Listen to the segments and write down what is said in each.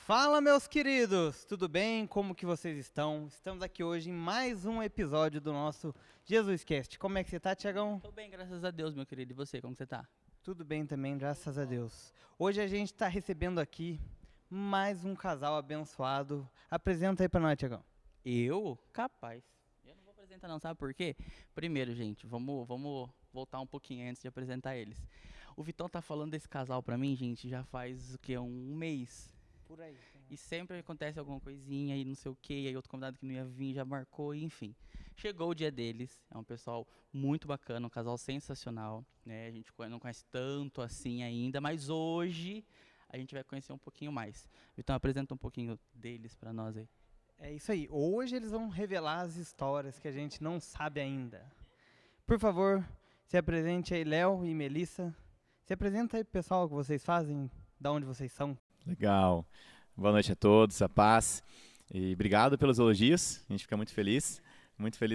Fala, meus queridos! Tudo bem? Como que vocês estão? Estamos aqui hoje em mais um episódio do nosso JesusCast. Como é que você tá, Tiagão? Tô bem, graças a Deus, meu querido. E você, como você tá? Tudo bem também, graças a Deus. Hoje a gente está recebendo aqui mais um casal abençoado. Apresenta aí pra nós, Tiagão. Eu? Capaz. Eu não vou apresentar não, sabe por quê? Primeiro, gente, vamos voltar um pouquinho antes de apresentar eles. O Vitão tá falando desse casal pra mim, gente, já faz o quê? Um mês. Por aí. E sempre acontece alguma coisinha e não sei o quê, e aí outro convidado que não ia vir já marcou, e enfim. Chegou o dia deles, é um pessoal muito bacana, um casal sensacional, né? A gente não conhece tanto assim ainda, mas hoje a gente vai conhecer um pouquinho mais. Então apresenta um pouquinho deles pra nós aí. É isso aí. Hoje eles vão revelar as histórias que a gente não sabe ainda. Por favor, se apresente aí, Léo e Melissa. Se apresenta aí, pessoal, o que vocês fazem, da onde vocês são. Legal. Boa noite a todos, a paz. E obrigado pelos elogios, a gente fica muito feliz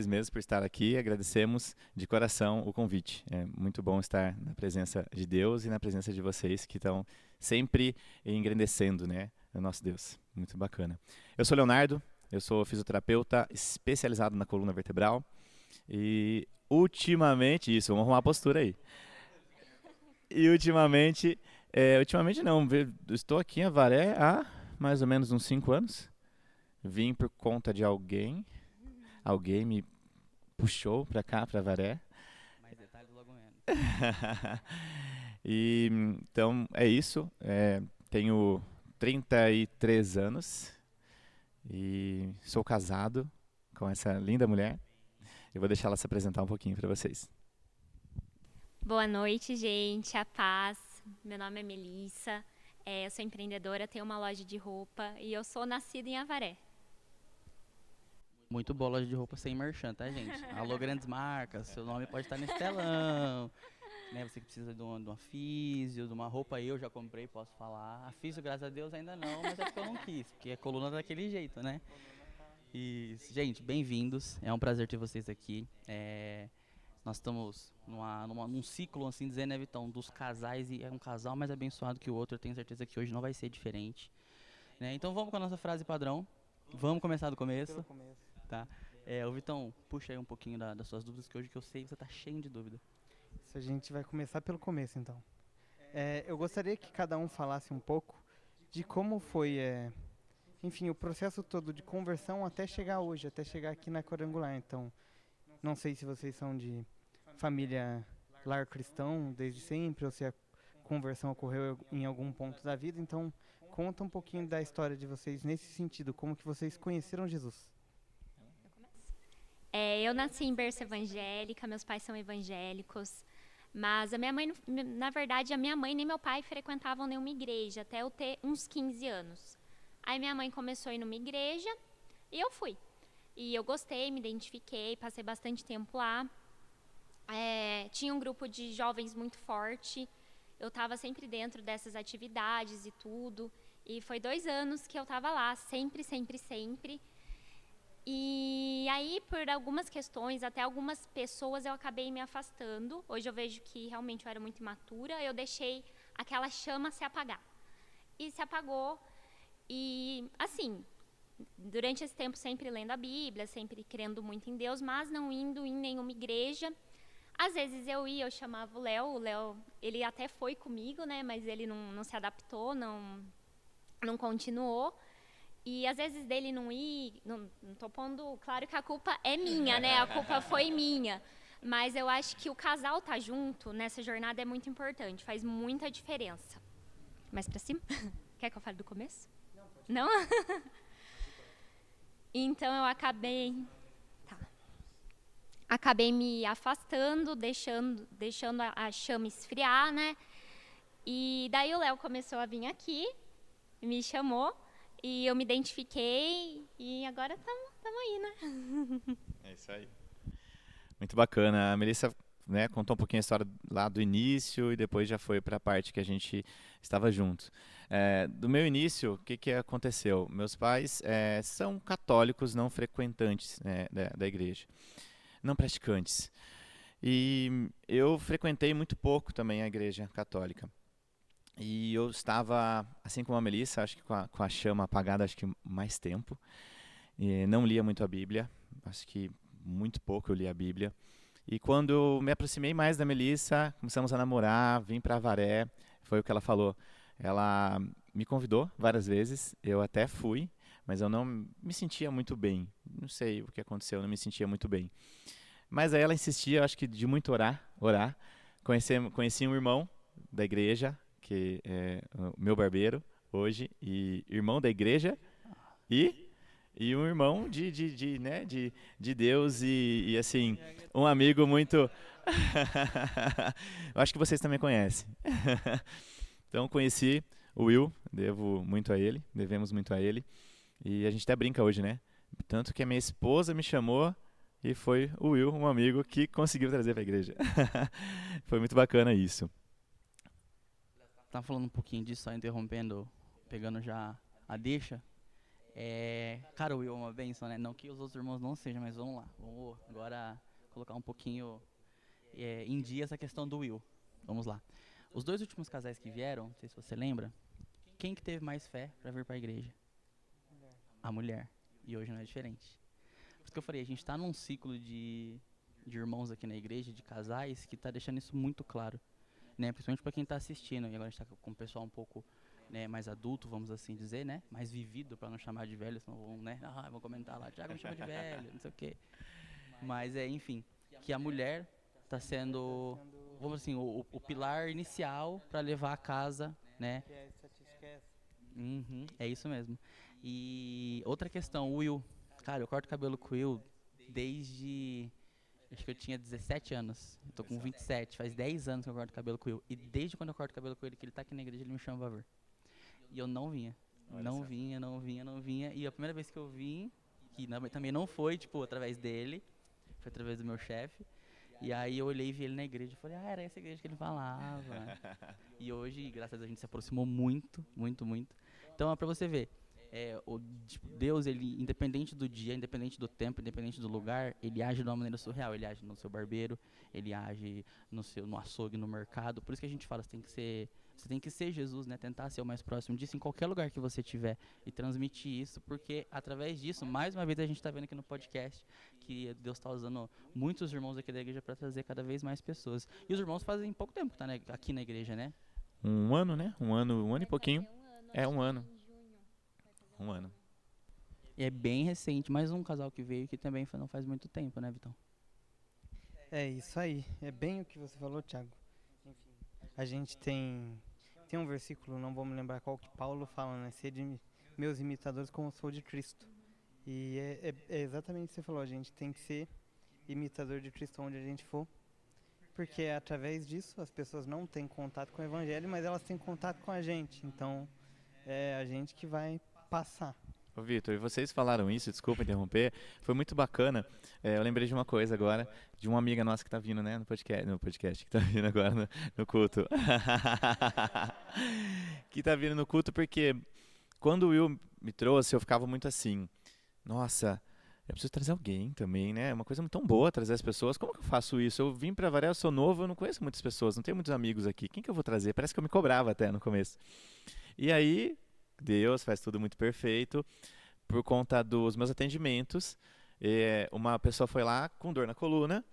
mesmo por estar aqui. Agradecemos de coração o convite. É muito bom estar na presença de Deus e na presença de vocês que estão sempre engrandecendo, né, o nosso Deus. Muito bacana. Eu sou Leonardo, eu sou fisioterapeuta especializado na coluna vertebral e ultimamente, vamos arrumar a postura aí. E ultimamente não, eu estou aqui em Avaré há mais ou menos uns 5 anos. Vim por conta de alguém me puxou para cá, para Avaré. Mais detalhes logo menos. E então é isso, tenho 33 anos e sou casado com essa linda mulher. Eu vou deixar ela se apresentar um pouquinho para vocês. Boa noite, gente. A paz. Meu nome é Melissa. Eu sou empreendedora, tenho uma loja de roupa e eu sou nascida em Avaré. Muito boa loja de roupa sem merchan, tá, gente? Alô, grandes marcas, seu nome pode estar nesse telão. Né, você que precisa de uma físio, de uma roupa, eu já comprei, posso falar. A físio, graças a Deus, ainda não, mas é porque eu não quis, porque é coluna daquele jeito, né? E, gente, bem-vindos, é um prazer ter vocês aqui. Nós estamos num ciclo, assim dizer, né, Vitão, dos casais, e é um casal mais abençoado que o outro, eu tenho certeza que hoje não vai ser diferente. Né? Então vamos com a nossa frase padrão, vamos começar do começo. Tá? O Vitão, puxa aí um pouquinho das suas dúvidas, que hoje que eu sei você tá cheio de dúvida. Isso, a gente vai começar pelo começo, então. Eu gostaria que cada um falasse um pouco de como foi, enfim, o processo todo de conversão até chegar hoje, até chegar aqui na Quadrangular. Então, não sei se vocês são de família lar cristão desde sempre, ou se a conversão ocorreu em algum ponto da vida. Então, conta um pouquinho da história de vocês nesse sentido, como que vocês conheceram Jesus. Eu nasci em berço evangélica, meus pais são evangélicos, mas a minha mãe, na verdade, a minha mãe nem meu pai frequentavam nenhuma igreja, até eu ter uns 15 anos. Aí minha mãe começou a ir numa igreja e eu fui. E eu gostei, me identifiquei, passei bastante tempo lá. Tinha um grupo de jovens muito forte, eu estava sempre dentro dessas atividades e tudo. E foi 2 anos que eu estava lá, sempre, sempre, sempre. E aí, por algumas questões, até algumas pessoas, eu acabei me afastando. Hoje eu vejo que realmente eu era muito imatura, eu deixei aquela chama se apagar. E se apagou, e assim, durante esse tempo sempre lendo a Bíblia, sempre crendo muito em Deus, mas não indo em nenhuma igreja. Às vezes eu chamava o Léo, ele até foi comigo, né, mas ele não se adaptou, não continuou. E às vezes dele não ir, não tô pondo, claro que a culpa é minha, né, a culpa foi minha. Mas eu acho que o casal tá junto nessa jornada é muito importante, faz muita diferença. Mais pra cima? Quer que eu fale do começo? Não? Então eu acabei me afastando, deixando a chama esfriar, né? E daí o Léo começou a vir aqui, me chamou, e eu me identifiquei, e agora estamos aí, né? É isso aí. Muito bacana. A Melissa, né, contou um pouquinho a história lá do início e depois já foi para a parte que a gente estava junto. Do meu início, o que aconteceu? Meus pais são católicos não frequentantes, né, da igreja, não praticantes. E eu frequentei muito pouco também a igreja católica. E eu estava, assim como a Melissa, acho que com a chama apagada, acho que mais tempo. E não lia muito a Bíblia, acho que muito pouco eu li a Bíblia. E quando eu me aproximei mais da Melissa, começamos a namorar, vim para Avaré, foi o que ela falou. Ela me convidou várias vezes, eu até fui, mas eu não me sentia muito bem. Não sei o que aconteceu, eu não me sentia muito bem. Mas aí ela insistia, eu acho que de muito orar. Conheci um irmão da igreja, que é o meu barbeiro hoje, e irmão da igreja, e um irmão né, de Deus, e assim, um amigo muito... Eu acho que vocês também conhecem. Então conheci o Will, devemos muito a ele, e a gente até brinca hoje, né? Tanto que a minha esposa me chamou e foi o Will, um amigo, que conseguiu trazer para a igreja. Foi muito bacana isso. Tá falando um pouquinho disso, só interrompendo, pegando já a deixa. Cara, o Will é uma bênção, né? Não que os outros irmãos não sejam, mas vamos lá. Vamos agora colocar um pouquinho em dia essa questão do Will. Vamos lá. Os 2 últimos casais que vieram, não sei se você lembra, quem que teve mais fé para vir para a igreja? A mulher. E hoje não é diferente. Por isso que eu falei, a gente tá num ciclo de irmãos aqui na igreja, de casais, que tá deixando isso muito claro, né? Principalmente para quem tá assistindo. E agora a gente tá com o pessoal um pouco, né, mais adulto, vamos assim dizer, né? Mais vivido, para não chamar de velho, senão vão, né? Vão comentar lá, Thiago me chama de velho, não sei o quê. Mas enfim, que a mulher tá sendo, vamos assim, o pilar inicial para levar a casa, né? Uhum, é isso mesmo. E outra questão, o Will. Cara, eu corto cabelo com o Will desde... Acho que eu tinha 17 anos. Eu tô com 27. Faz 10 anos que eu corto cabelo com o Will. E desde quando eu corto cabelo com ele, que ele tá aqui na igreja, ele me chama pra vir. E eu não vinha. Não vinha. E a primeira vez que eu vim, que também não foi, tipo, através dele. Foi através do meu chefe. E aí eu olhei e vi ele na igreja. E falei, era essa igreja que ele falava. E hoje, graças a Deus, a gente se aproximou muito. Então é pra você ver. Deus, ele, independente do dia, independente do tempo, independente do lugar, ele age de uma maneira surreal. Ele age no seu barbeiro, ele age no açougue, no mercado. Por isso que a gente fala, você tem que ser Jesus, né? Tentar ser o mais próximo disso em qualquer lugar que você estiver e transmitir isso, porque através disso, mais uma vez a gente está vendo aqui no podcast que Deus está usando muitos irmãos aqui da igreja para trazer cada vez mais pessoas. E os irmãos fazem pouco tempo que tá aqui na igreja, né? Um ano, né? Um ano e pouquinho. Um ano. Um ano. E é bem recente, mais um casal que veio que também não faz muito tempo, né, Vitão? É isso aí, é bem o que você falou, Thiago. Enfim, a gente tem um versículo, não vou me lembrar qual, que Paulo fala, né? Sede meus imitadores como sou de Cristo. E é exatamente o que você falou, a gente tem que ser imitador de Cristo onde a gente for, porque através disso as pessoas não têm contato com o Evangelho, mas elas têm contato com a gente. Então é a gente que vai passar. Ô Vitor, e vocês falaram isso, desculpa interromper, foi muito bacana. Eu lembrei de uma coisa agora, de uma amiga nossa que está vindo, né, no podcast, que está vindo agora no culto. Que está vindo no culto porque quando o Will me trouxe, eu ficava muito assim, nossa, eu preciso trazer alguém também, né? É uma coisa tão boa trazer as pessoas. Como que eu faço isso? Eu vim para Avaré, eu sou novo, eu não conheço muitas pessoas, não tenho muitos amigos aqui. Quem que eu vou trazer? Parece que eu me cobrava até no começo. E aí, Deus faz tudo muito perfeito. Por conta dos meus atendimentos, uma pessoa foi lá com dor na coluna,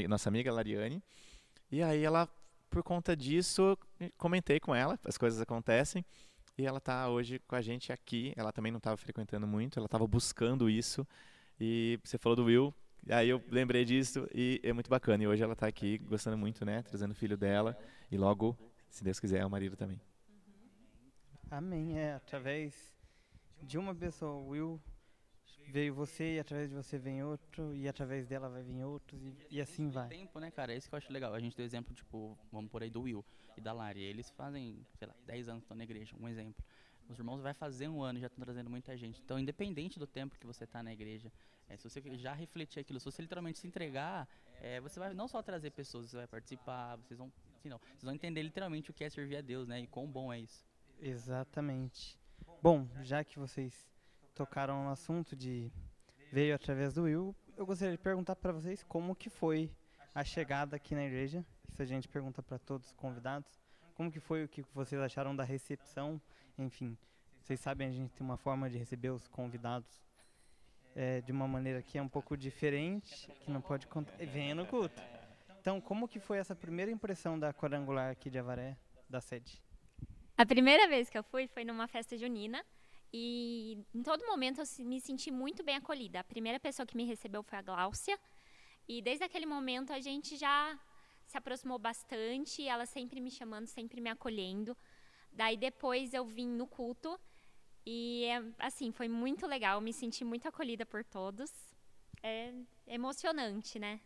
nossa amiga Lariane, e aí ela, por conta disso, comentei com ela, as coisas acontecem, e ela está hoje com a gente aqui. Ela também não estava frequentando muito, ela estava buscando isso, e você falou do Will, aí eu lembrei disso, e é muito bacana, e hoje ela está aqui gostando muito, né, trazendo o filho dela, e logo, se Deus quiser, o marido também. Amém, através de uma pessoa, Will, veio você, e através de você vem outro, e através dela vai vir outros, e assim vai. Tempo, né, cara? É isso que eu acho legal. A gente tem o exemplo, tipo, vamos por aí do Will e da Lari. Eles fazem, sei lá, 10 anos que estão na igreja, um exemplo. Os irmãos vai fazer um ano e já estão trazendo muita gente. Então, independente do tempo que você está na igreja, se você já refletir aquilo, se você literalmente se entregar, você vai não só trazer pessoas, você vai participar, vocês vão entender literalmente o que é servir a Deus, né? E quão bom é isso. Exatamente. Bom, já que vocês tocaram no assunto de veio através do Will, eu gostaria de perguntar para vocês como que foi a chegada aqui na igreja. Isso a gente pergunta para todos os convidados. como que foi, o que vocês acharam da recepção, enfim. Vocês sabem, a gente tem uma forma de receber os convidados de uma maneira que é um pouco diferente, que não pode contar. Venha no culto. Então, como que foi essa primeira impressão da Quadrangular aqui de Avaré, da sede? A primeira vez que eu fui foi numa festa junina e em todo momento eu me senti muito bem acolhida. A primeira pessoa que me recebeu foi a Gláucia e desde aquele momento a gente já se aproximou bastante, ela sempre me chamando, sempre me acolhendo. Daí depois eu vim no culto e assim, foi muito legal, me senti muito acolhida por todos. É emocionante, né?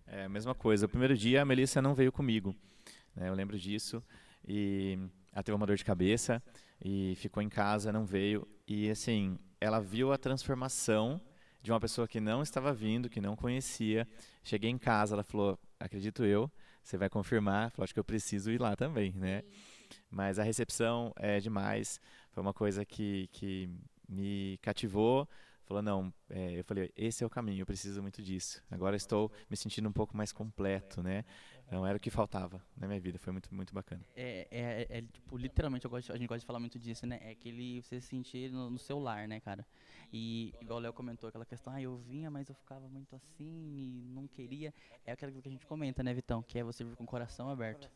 É a mesma coisa. O primeiro dia a Melissa não veio comigo, né? Eu lembro disso. E ela teve uma dor de cabeça e ficou em casa, não veio. E assim, ela viu a transformação de uma pessoa que não estava vindo, que não conhecia. Cheguei em casa, ela falou, acredito eu, você vai confirmar. Falou, acho que eu preciso ir lá também, né? Mas a recepção é demais. Foi uma coisa que me cativou. Falou, não, eu falei, esse é o caminho, eu preciso muito disso. Agora estou me sentindo um pouco mais completo, né? Não era o que faltava na minha vida, foi muito, muito bacana. Tipo, literalmente, a gente gosta de falar muito disso, né? É aquele você se sentir no seu lar, né, cara? E igual o Léo comentou, aquela questão, eu vinha, mas eu ficava muito assim e não queria. É aquilo que a gente comenta, né, Vitão? Que é você vir com o coração aberto.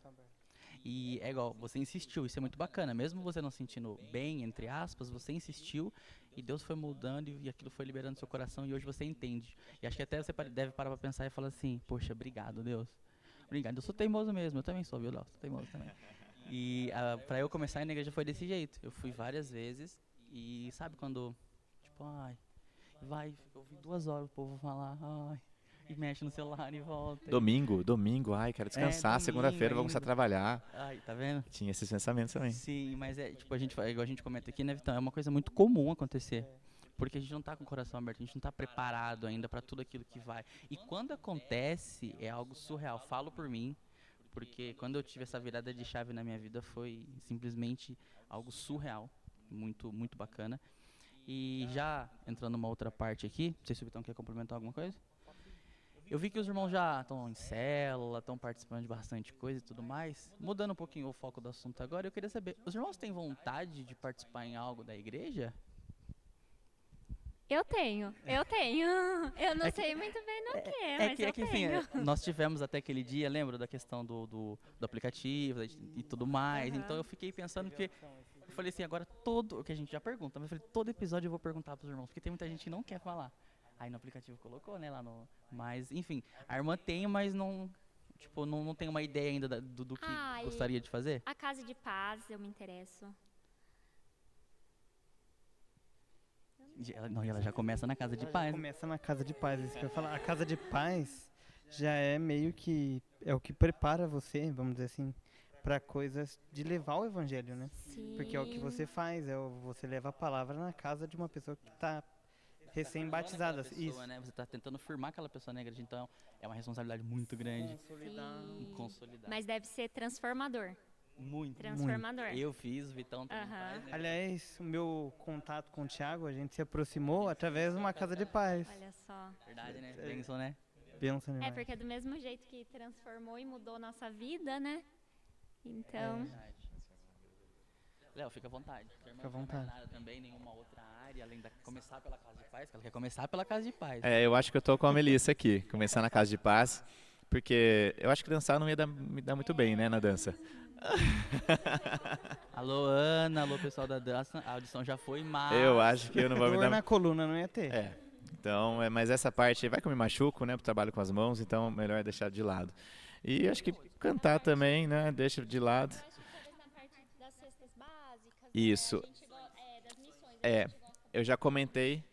E é igual, você insistiu, isso é muito bacana. Mesmo você não se sentindo bem, entre aspas, você insistiu e Deus foi moldando e aquilo foi liberando seu coração e hoje você entende. E acho que até você deve parar pra pensar e falar assim, poxa, obrigado, Deus. Obrigado, eu sou teimoso mesmo, eu também sou, viu, Léo? Sou teimoso também. E pra eu começar na igreja foi desse jeito. Eu fui várias vezes e sabe quando, tipo, eu vi 2 horas o povo falar, e mexe no celular e volta. Domingo, ai, quero descansar, segunda-feira eu vou começar a trabalhar. Ai, tá vendo? Tinha esses pensamentos também. Sim, mas tipo, igual a gente comenta aqui, né, Vitão? É uma coisa muito comum acontecer. Porque a gente não tá com o coração aberto, a gente não tá preparado ainda pra tudo aquilo que vai. E quando acontece, é algo surreal. Falo por mim, porque quando eu tive essa virada de chave na minha vida foi simplesmente algo surreal. Muito, muito bacana. E já entrando numa outra parte aqui, não sei se o Vitão quer complementar alguma coisa. Eu vi que os irmãos já estão em célula, estão participando de bastante coisa e tudo mais. Mudando um pouquinho o foco do assunto agora, eu queria saber, os irmãos têm vontade de participar em algo da igreja? Eu tenho. Eu não sei muito bem no que, mas eu assim, tenho. nós tivemos até aquele dia, lembra da questão do aplicativo e tudo mais. Então eu fiquei pensando que, eu falei assim, agora o que a gente já pergunta, mas eu falei, todo episódio eu vou perguntar pros irmãos, porque tem muita gente que não quer falar. Aí no aplicativo colocou, né, lá no... Mas, enfim, a irmã tem, mas não... Tipo, não tem uma ideia ainda do que gostaria de fazer? A Casa de Paz, eu me interesso. Ela já começa na Casa de Paz. Começa na Casa de Paz, isso que eu ia falar. A Casa de Paz já é meio que... É o que prepara você, vamos dizer assim, para coisas de levar o evangelho, né? Sim. Porque é o que você faz, você leva a palavra na casa de uma pessoa que está recém-batizada. Isso. Né? Você está tentando firmar aquela pessoa na igreja, então é uma responsabilidade muito grande. Consolidar. Mas deve ser transformador. Muito. Transformador. Eu fiz, o Vitão também faz, né? Aliás, o meu contato com o Thiago, a gente se aproximou através de uma Casa de Paz. Olha só. Verdade, né? Bênção, né? Bênção demais. Porque do mesmo jeito que transformou e mudou nossa vida, né? Então... Léo, fica à vontade. Fica à vontade. Não nada também, nenhuma outra área, além de começar pela Casa de Paz, que ela quer começar pela Casa de Paz. Eu acho que eu tô com a Melissa aqui, começar na Casa de Paz, porque eu acho que dançar não ia me dar muito bem, né, na dança. Alô, Ana, alô, pessoal da dança, a audição já foi, mas... Eu acho que eu não vou me Dor dar... na coluna não ia ter. Então, mas essa parte, vai que eu me machuco, né, pro trabalho com as mãos, então melhor deixar de lado. E acho que cantar também, né, deixa de lado. Das cestas básicas, Isso. das missões. Eu já comentei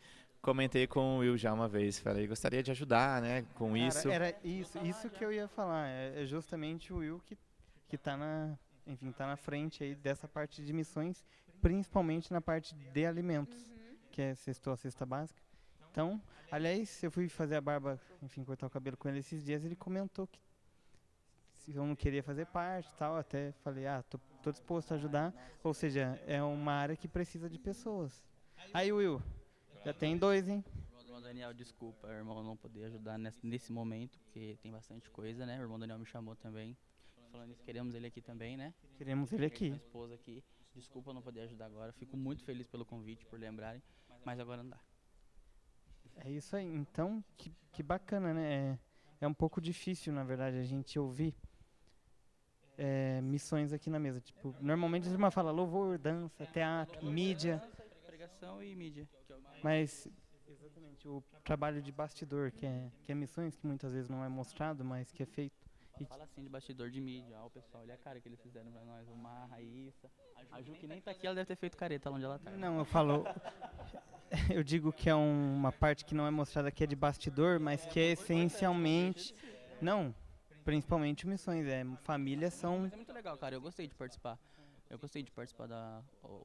com o Will já uma vez, falei, gostaria de ajudar, né, com Cara, isso. era isso que eu ia falar, é justamente o Will que tá na frente aí dessa parte de missões, principalmente na parte de alimentos, que é a cesta básica. Então, aliás, eu fui fazer a barba, cortar o cabelo com ele esses dias, ele comentou que se eu não queria fazer parte e tal, até falei, tô disposto a ajudar, ou seja, é uma área que precisa de pessoas. Aí, Will, já tem 2, hein? Irmão Daniel, desculpa, irmão, não poder ajudar nesse momento, porque tem bastante coisa, né? O irmão Daniel me chamou também. falando isso, queremos ele aqui também, né? Queremos ele aqui. Minha esposa aqui. Desculpa não poder ajudar agora. Fico muito feliz pelo convite, por lembrarem. Mas agora não dá. É isso aí. Então, que bacana, né? É um pouco difícil, na verdade, a gente ouvir missões aqui na mesa. Tipo, normalmente a gente fala louvor, dança, teatro, mídia. Pregação e mídia. Mas, exatamente, o trabalho de bastidor, que é missões, que muitas vezes não é mostrado, mas que é feito. Fala assim de bastidor de mídia. Ó, o pessoal, olha a cara que eles fizeram pra nós. O Mar, a Raíssa. A Ju que nem tá aqui, ela deve ter feito careta lá onde ela tá. Não, eu falo... Eu digo que é uma parte que não é mostrada aqui é de bastidor, mas que é essencialmente... Não, principalmente missões. Famílias são... Mas é muito legal, cara. Eu gostei de participar.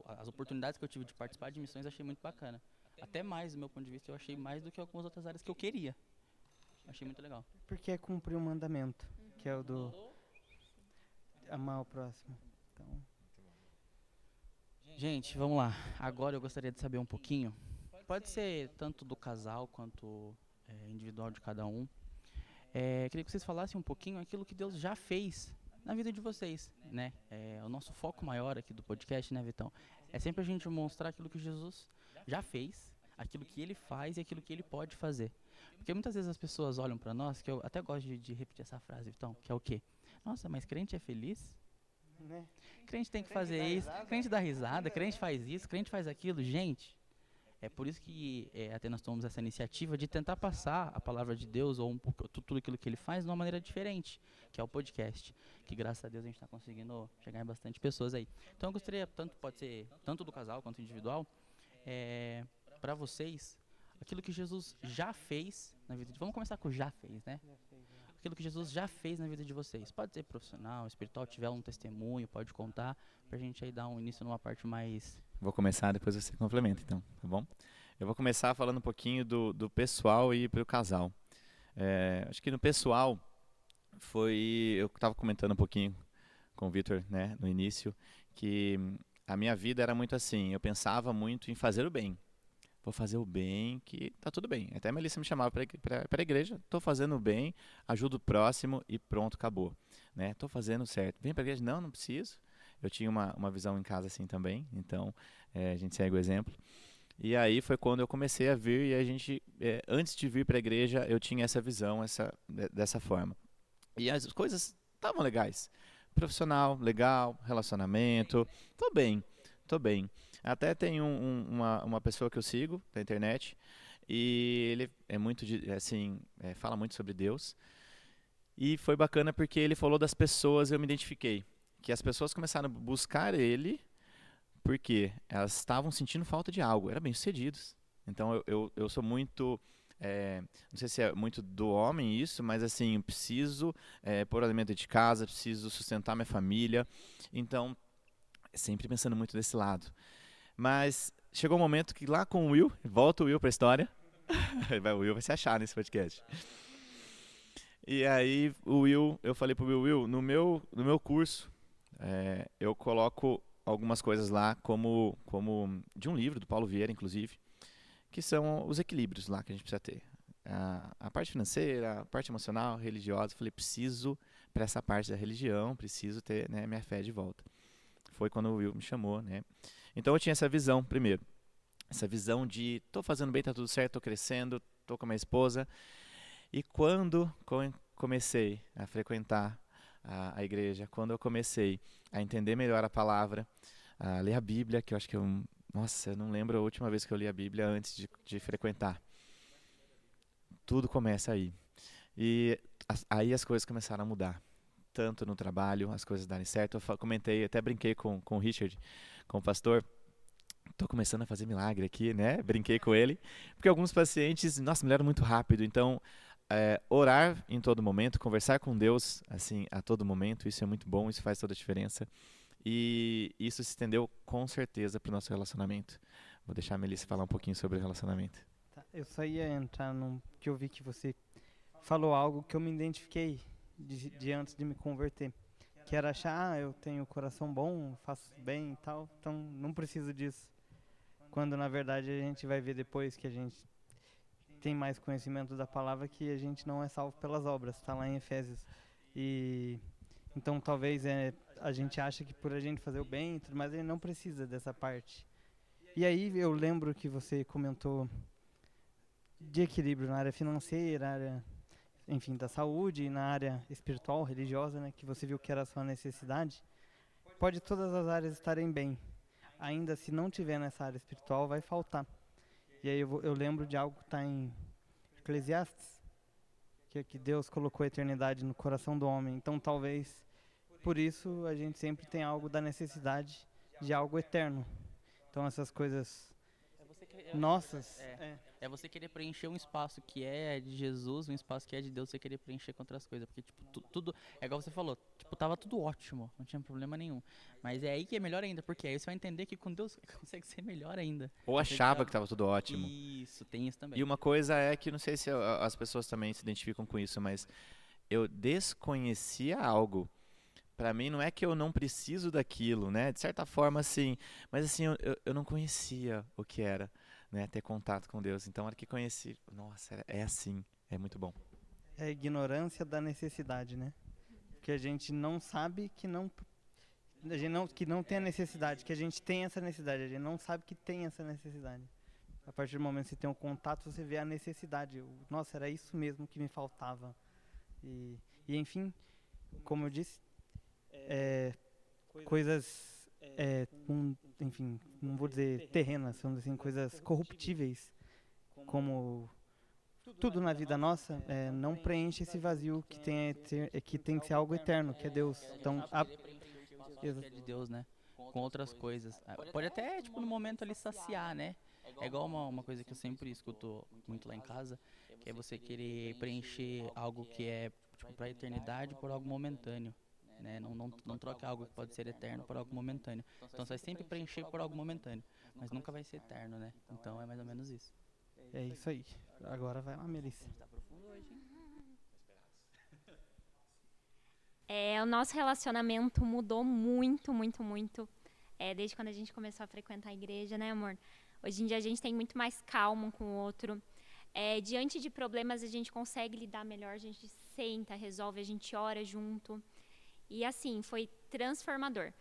As oportunidades que eu tive de participar de missões, eu achei muito bacana. Até mais, do meu ponto de vista, eu achei mais do que algumas outras áreas que eu queria. Achei muito legal. Porque é cumprir o mandamento, que é o do amar o próximo. Então... Gente, vamos lá. Agora eu gostaria de saber um pouquinho. Pode ser tanto do casal quanto individual de cada um. Queria que vocês falassem um pouquinho aquilo que Deus já fez na vida de vocês, né? O nosso foco maior aqui do podcast, né, Vitão? É sempre a gente mostrar aquilo que Jesus já fez, aquilo que Ele faz e aquilo que Ele pode fazer. Porque muitas vezes as pessoas olham pra nós, que eu até gosto de repetir essa frase, Vitão, que é o quê? Nossa, mas crente é feliz? Né? Crente tem que fazer isso, crente dá risada, crente faz isso, crente faz aquilo. Gente, é por isso que até nós tomamos essa iniciativa de tentar passar a palavra de Deus ou tudo aquilo que Ele faz de uma maneira diferente, que é o podcast, que graças a Deus a gente está conseguindo chegar em bastante pessoas aí. Então eu gostaria, pode ser tanto do casal quanto individual, para vocês, aquilo que Jesus já fez na vida de... Vamos começar com o já fez, né? Aquilo que Jesus já fez na vida de vocês. Pode ser profissional, espiritual, tiver um testemunho, pode contar, pra gente aí dar um início numa parte mais... Vou começar, depois você complementa, então, tá bom? Eu vou começar falando um pouquinho do pessoal e pro casal. Acho que no pessoal, eu estava comentando um pouquinho com o Vitor, né, no início, que a minha vida era muito assim, eu pensava muito em fazer o bem. Vou fazer o bem, que tá tudo bem. Até a Melissa me chamava para a igreja, tô fazendo o bem, ajudo o próximo e pronto, acabou. Né? Tô fazendo certo. Vem para a igreja? Não preciso. Eu tinha uma visão em casa assim também, então a gente segue o exemplo. E aí foi quando eu comecei a vir e a gente, antes de vir para a igreja, eu tinha essa visão, dessa forma. E as coisas estavam legais. Profissional, legal, relacionamento, tô bem. Até tem uma pessoa que eu sigo na internet e ele é muito, fala muito sobre Deus. E foi bacana porque ele falou das pessoas, eu me identifiquei. Que as pessoas começaram a buscar ele porque elas estavam sentindo falta de algo, eram bem-sucedidos. Então eu sou muito, não sei se é muito do homem isso, mas assim, eu preciso pôr alimento de casa, preciso sustentar minha família. Então, sempre pensando muito desse lado. Mas chegou um momento que lá com o Will, volta o Will para a história, o Will vai se achar nesse podcast. E aí eu falei pro Will, no meu curso, eu coloco algumas coisas lá, como de um livro do Paulo Vieira, inclusive, que são os equilíbrios lá que a gente precisa ter. A parte financeira, a parte emocional, religiosa. Eu falei, preciso, para essa parte da religião, preciso ter, né, minha fé de volta. Foi quando o Will me chamou, né? Então eu tinha essa visão, primeiro. Essa visão de, tô fazendo bem, tá tudo certo, tô crescendo, tô com a minha esposa. E quando comecei a frequentar a igreja, quando eu comecei a entender melhor a palavra, a ler a Bíblia, que eu acho que eu não lembro a última vez que eu li a Bíblia antes de frequentar. Tudo começa aí. E aí as coisas começaram a mudar. Tanto no trabalho, as coisas darem certo. Eu comentei, até brinquei com o Richard, com o pastor. Estou começando a fazer milagre aqui, né? Brinquei com ele. Porque alguns pacientes, melhoram muito rápido. Então, orar em todo momento, conversar com Deus assim a todo momento, isso é muito bom, isso faz toda a diferença. E isso se estendeu com certeza para o nosso relacionamento. Vou deixar a Melissa falar um pouquinho sobre o relacionamento. Tá, eu só ia entrar que eu vi que você falou algo que eu me identifiquei de antes de me converter, que era achar, eu tenho coração bom, faço bem e tal, então não preciso disso. Quando na verdade a gente vai ver depois que a gente tem mais conhecimento da palavra, que a gente não é salvo pelas obras, está lá em Efésios. E Então talvez a gente acha que por a gente fazer o bem e tudo mais, ele não precisa dessa parte. E aí eu lembro que você comentou de equilíbrio na área financeira, área, enfim, da saúde e na área espiritual, religiosa, né, que você viu que era a sua necessidade. Pode todas as áreas estarem bem, ainda se não tiver nessa área espiritual, vai faltar. E aí eu lembro de algo que está em Eclesiastes, que é que Deus colocou a eternidade no coração do homem. Então talvez por isso a gente sempre tem algo da necessidade de algo eterno. Então essas coisas nossas, É você querer preencher um espaço que é de Jesus, um espaço que é de Deus, você querer preencher com outras coisas. Porque, tipo, tudo, é igual você falou, tipo, tava tudo ótimo, não tinha problema nenhum. Mas é aí que é melhor ainda, porque aí você vai entender que com Deus consegue ser melhor ainda. Ou achava que estava tudo ótimo. Isso, tem isso também. E uma coisa é que, não sei se as pessoas também se identificam com isso, mas eu desconhecia algo. Para mim, não é que eu não preciso daquilo, né? De certa forma, sim. Mas assim, eu não conhecia o que era, né? Ter contato com Deus. Então, na hora que conheci, nossa, é assim. É muito bom. é a ignorância da necessidade, né? Que a gente não sabe que não que não tem a necessidade, que a gente tem essa necessidade, a gente não sabe que tem essa necessidade. A partir do momento que você tem um contato, você vê a necessidade. Nossa, era isso mesmo que me faltava. E enfim, como eu disse, coisas, enfim, não vou dizer terrenas, são assim, coisas corruptíveis, como tudo na vida nossa, não preenche esse vazio que tem que ser algo eterno, que é Deus. Então, De Deus, né? Com outras coisas. Pode até, tipo, no momento ali saciar, né? É igual uma coisa que eu sempre escuto muito lá em casa, que é você querer preencher algo que é, tipo, pra eternidade por algo momentâneo. Né? Não troque algo que pode ser eterno por algo momentâneo. Então você vai sempre preencher por algo momentâneo, mas nunca vai ser eterno, né? Então é mais ou menos isso. é isso aí. Agora vai lá, Melissa. O nosso relacionamento mudou muito, muito, muito. Desde quando a gente começou a frequentar a igreja, né, amor? Hoje em dia a gente tem muito mais calma um com o outro. Diante de problemas a gente consegue lidar melhor, a gente senta, resolve, a gente ora junto. E assim, foi transformador.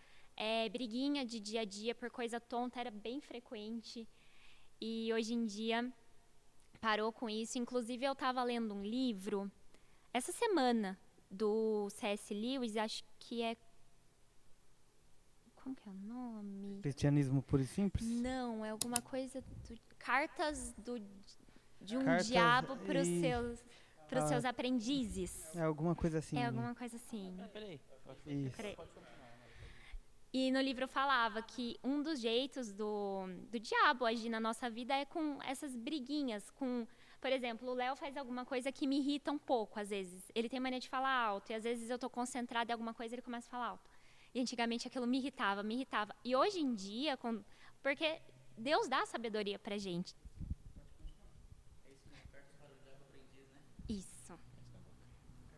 Briguinha de dia a dia por coisa tonta era bem frequente. E hoje em dia parou com isso. Inclusive eu estava lendo um livro essa semana do C.S. Lewis, acho que é... Como que é o nome? Cristianismo puro e simples? Não, é alguma coisa... Cartas de um Cartas diabo para os e- seus aprendizes. É alguma coisa assim. É alguma coisa assim. Peraí. Isso. Peraí. E no livro falava que um dos jeitos do diabo agir na nossa vida é com essas briguinhas, por exemplo, o Léo faz alguma coisa que me irrita um pouco, às vezes. Ele tem mania de falar alto, e às vezes eu estou concentrada em alguma coisa e ele começa a falar alto. E antigamente aquilo me irritava, me irritava. E hoje em dia, porque Deus dá sabedoria pra gente. Isso.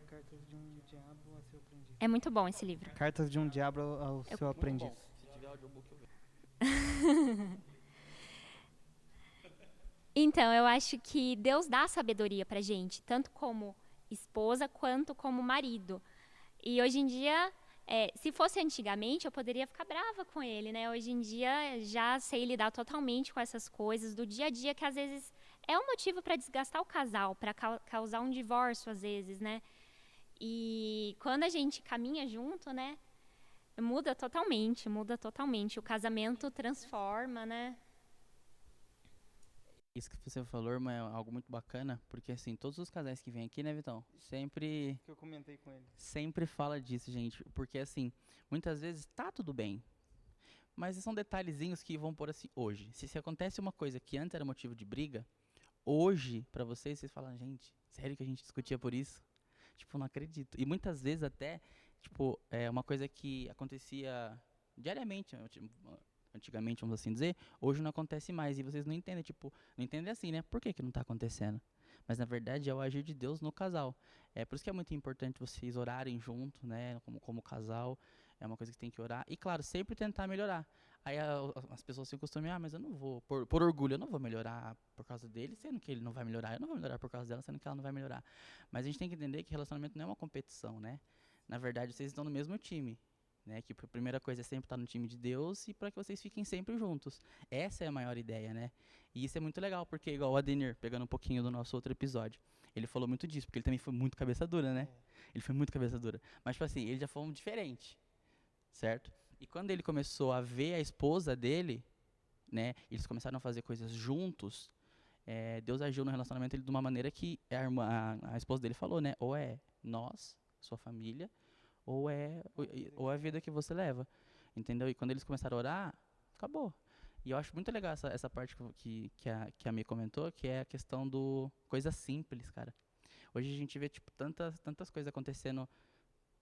Cartas de um diabo ao seu aprendiz. É muito bom esse livro. Cartas de um diabo ao seu aprendiz. Se tiver audiobook, eu vejo. Então, eu acho que Deus dá sabedoria pra gente, tanto como esposa quanto como marido. E hoje em dia, se fosse antigamente, eu poderia ficar brava com ele, né? Hoje em dia, já sei lidar totalmente com essas coisas do dia a dia, que às vezes é um motivo para desgastar o casal, para causar um divórcio, às vezes, né? E quando a gente caminha junto, né? Muda totalmente. O casamento transforma, né? Isso que você falou, irmã, é algo muito bacana, porque assim, todos os casais que vêm aqui, né, Vitão? Sempre Que eu comentei com ele. sempre fala disso, gente, porque assim, muitas vezes tá tudo bem, mas são detalhezinhos que vão pôr assim, hoje. Se acontece uma coisa que antes era motivo de briga, hoje, pra vocês falam, gente, sério que a gente discutia por isso? Tipo, não acredito. E muitas vezes até, tipo, é uma coisa que acontecia diariamente, antigamente, vamos assim dizer, hoje não acontece mais. E vocês não entendem, tipo, não entendem assim, né? Por que não tá acontecendo? Mas na verdade é o agir de Deus no casal. É por isso que é muito importante vocês orarem junto, né? Como casal. É uma coisa que tem que orar. E claro, sempre tentar melhorar. Aí as pessoas se acostumam, mas eu não vou, por orgulho, eu não vou melhorar por causa dele, sendo que ele não vai melhorar. Eu não vou melhorar por causa dela, sendo que ela não vai melhorar. Mas a gente tem que entender que relacionamento não é uma competição, né? Na verdade, vocês estão no mesmo time. Né? Que a primeira coisa é sempre estar no time de Deus e para que vocês fiquem sempre juntos. Essa é a maior ideia, né? E isso é muito legal, porque igual o Adenir, pegando um pouquinho do nosso outro episódio, ele falou muito disso, porque ele também foi muito cabeça dura, né? Ele foi muito cabeça dura. Mas, tipo assim, ele já foi um diferente, certo? E quando ele começou a ver a esposa dele, né? Eles começaram a fazer coisas juntos, Deus agiu no relacionamento dele de uma maneira que a esposa dele falou, né? Ou é nós, sua família, ou é a vida que você leva, entendeu? E quando eles começaram a orar, acabou. E eu acho muito legal essa parte que a Mi comentou, que é a questão do coisa simples, cara. Hoje a gente vê tipo tantas coisas acontecendo,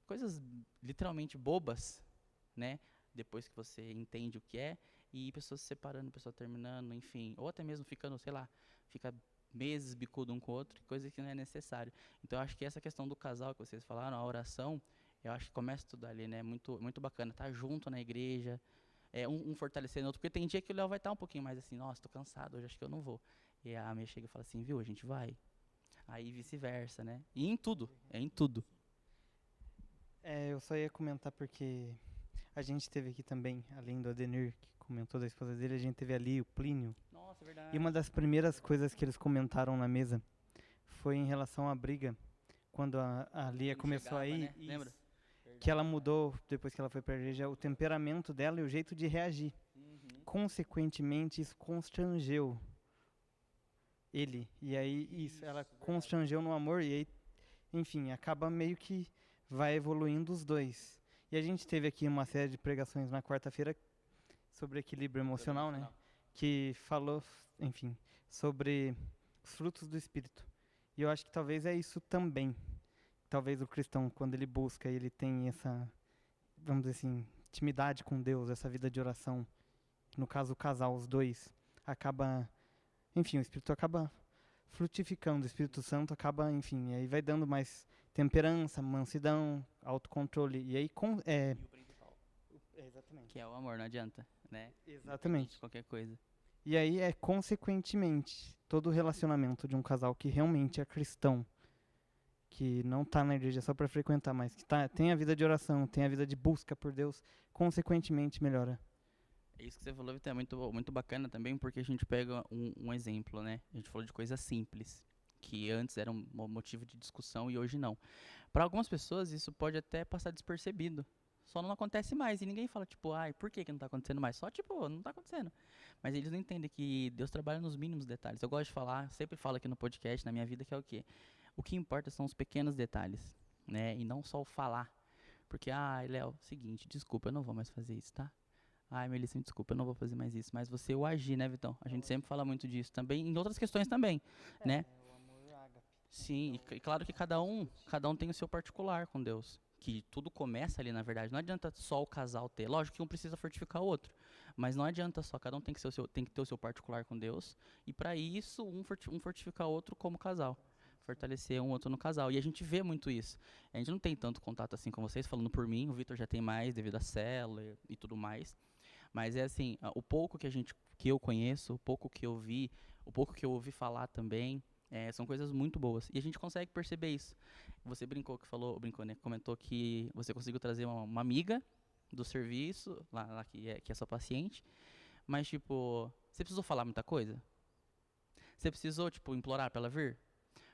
coisas literalmente bobas, né? Depois que você entende o que é, e pessoas se separando, pessoas terminando, enfim, ou até mesmo ficando, sei lá, fica meses bicudo um com o outro, coisa que não é necessário. Então eu acho que essa questão do casal que vocês falaram, a oração, eu acho que começa tudo ali, né? Muito bacana. Tá junto na igreja, um fortalecendo o outro. Porque tem dia que o Léo vai estar um pouquinho mais assim, nossa, tô cansado, hoje acho que eu não vou. E a Amê chega e fala assim, viu, a gente vai. Aí vice-versa, né? E em tudo, em tudo. Eu só ia comentar porque a gente teve aqui também, além do Adenir, que comentou da esposa dele, a gente teve ali o Plínio. Nossa, é verdade. E uma das primeiras coisas que eles comentaram na mesa foi em relação à briga, quando a Lia começou chegava, a ir, né? Lembra? que ela mudou, depois que ela foi para a igreja, o temperamento dela e o jeito de reagir. Consequentemente, isso constrangeu ele. E aí, ela constrangeu no amor, e aí, enfim, acaba meio que vai evoluindo os dois. E a gente teve aqui uma série de pregações na quarta-feira sobre equilíbrio emocional, né? Que falou, enfim, sobre os frutos do Espírito. E eu acho que talvez é isso também. Talvez o cristão, quando ele busca, ele tem essa, vamos dizer assim, intimidade com Deus, essa vida de oração. No caso, o casal, os dois, acaba, enfim, o Espírito acaba frutificando, o Espírito Santo acaba, enfim, aí vai dando mais temperança, mansidão, autocontrole. E aí, E o principal, exatamente. que é o amor, não adianta, né? Exatamente. De qualquer coisa. E aí consequentemente, todo relacionamento de um casal que realmente é cristão, que não está na igreja só para frequentar, mas que tem a vida de oração, tem a vida de busca por Deus, consequentemente melhora. É isso que você falou, Vitor, é muito bacana também, porque a gente pega um exemplo, né? A gente falou de coisas simples, que antes era um motivo de discussão e hoje não. Para algumas pessoas, isso pode até passar despercebido. Só não acontece mais. E ninguém fala, tipo, ai, por que não tá acontecendo mais? Só, tipo, não tá acontecendo. Mas eles não entendem que Deus trabalha nos mínimos detalhes. Eu gosto de falar, sempre falo aqui no podcast, na minha vida, que é o quê? O que importa são os pequenos detalhes, né? E não só o falar. Porque, ai, Léo, seguinte, desculpa, eu não vou mais fazer isso, tá? Ai, Melissa, desculpa, eu não vou fazer mais isso. Mas você o agir, né, Vitão? A gente sempre fala muito disso também, em outras questões também, né? O amor ágape. Sim, e claro que cada um tem o seu particular com Deus. Que tudo começa ali, na verdade. Não adianta só o casal ter. Lógico que um precisa fortificar o outro. Mas não adianta só. Cada um tem que ter o seu particular com Deus. E para isso, um fortificar o outro como casal. Fortalecer um outro no casal. E a gente vê muito isso. A gente não tem tanto contato assim com vocês, falando por mim. O Vitor já tem mais devido à célula e tudo mais. Mas é assim, o pouco que eu conheço, o pouco que eu vi, o pouco que eu ouvi falar também, são coisas muito boas. E a gente consegue perceber isso. Você brincou, né? Comentou que você conseguiu trazer uma amiga do serviço, lá que é sua paciente. Mas, tipo, você precisou falar muita coisa? Você precisou, tipo, implorar pra ela vir?